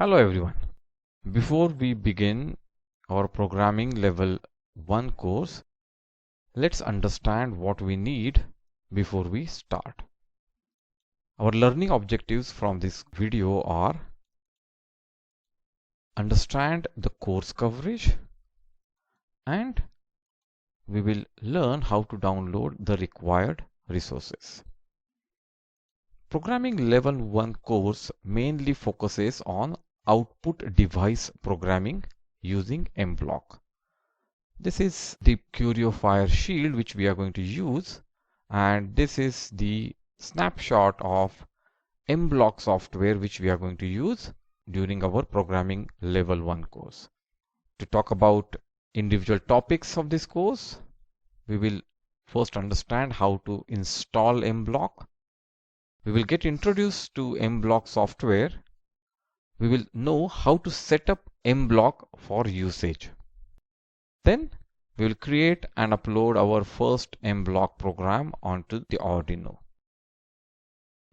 Hello everyone. Before we begin our programming level 1 course, let's understand what we need before we start. Our learning objectives from this video are: understand the course coverage, and we will learn how to download the required resources. Programming level 1 course mainly focuses on output device programming using MBlock. This is the Fire Shield which we are going to use, and this is the snapshot of MBlock software which we are going to use during our programming level 1 course. To talk about individual topics of this course, we will first understand how to install MBlock. We will get introduced to MBlock software. We will know how to set up MBlock for usage. Then we will create and upload our first MBlock program onto the Arduino.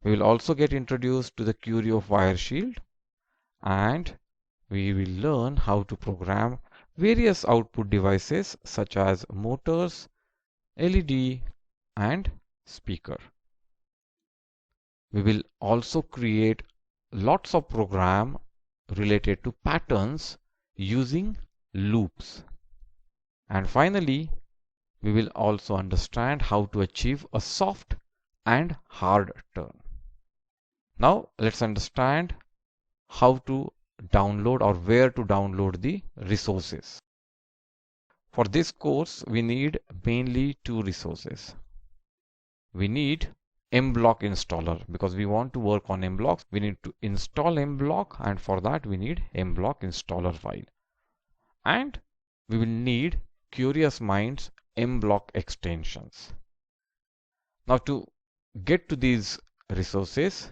We will also get introduced to the Fire Shield, and we will learn how to program various output devices such as motors, LED, and speaker. We will also create lots of program related to patterns using loops. And finally, we will also understand how to achieve a soft and hard turn. Now let's understand how to download or where to download the resources. For this course, we need mainly two resources. We need MBlock installer because we want to work on MBlock. We need to install MBlock, and for that we need MBlock installer file. And we will need Curious Minds MBlock extensions. Now to get to these resources,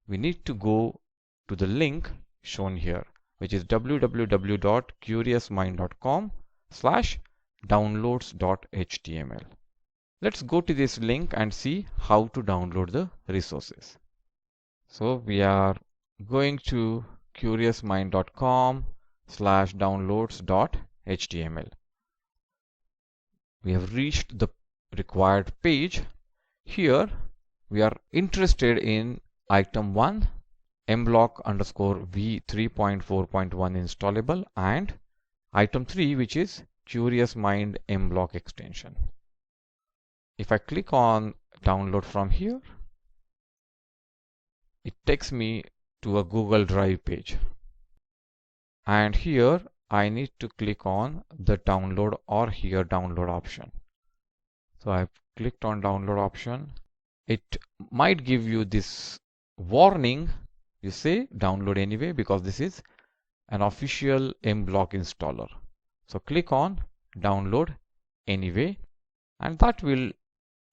we need to go to the link shown here, which is www.curiousmind.com/downloads.html. Let's go to this link and see how to download the resources. So we are going to curiousmind.com/downloads.html. We have reached the required page. Here we are interested in item 1, MBlock_V 3.4.1 installable, and item 3, which is Curious Mind MBlock extension. If I click on download from here, it takes me to a Google Drive page. And here I need to click on the download or here download option. So I've clicked on download option. It might give you this warning. You say download anyway because this is an official MBlock installer. So click on download anyway, and that will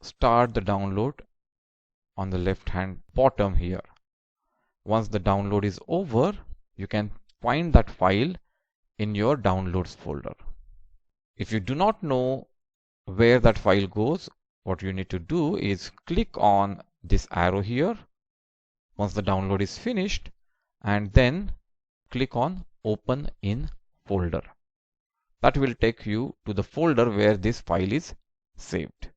start the download on the left hand bottom here. Once the download is over, you can find that file in your downloads folder. If you do not know where that file goes, what you need to do is click on this arrow here once the download is finished, and then click on open in folder. That will take you to the folder where this file is saved.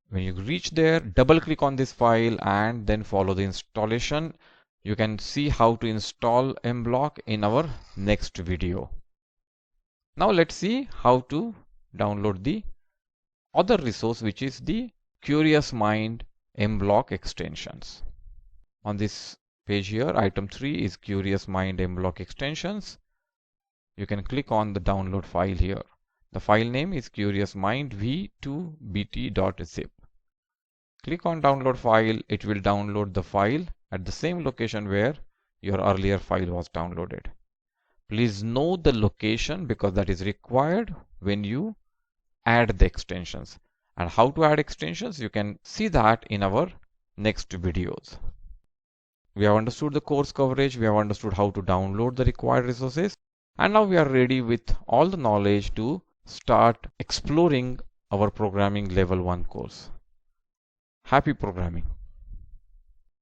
When you reach there, double click on this file and then follow the installation. You can see how to install MBlock in our next video. Now let's see how to download the other resource, which is the Curious Mind MBlock extensions. On this page here, item 3 is Curious Mind MBlock extensions. You can click on the download file here. The file name is curiousmindv2bt.zip. Click on download file. It will download the file at the same location where your earlier file was downloaded. Please know the location because that is required when you add the extensions. And how to add extensions, you can see that in our next videos. We have understood the course coverage. We have understood how to download the required resources. And now we are ready with all the knowledge to start exploring our programming level 1 course. Happy programming!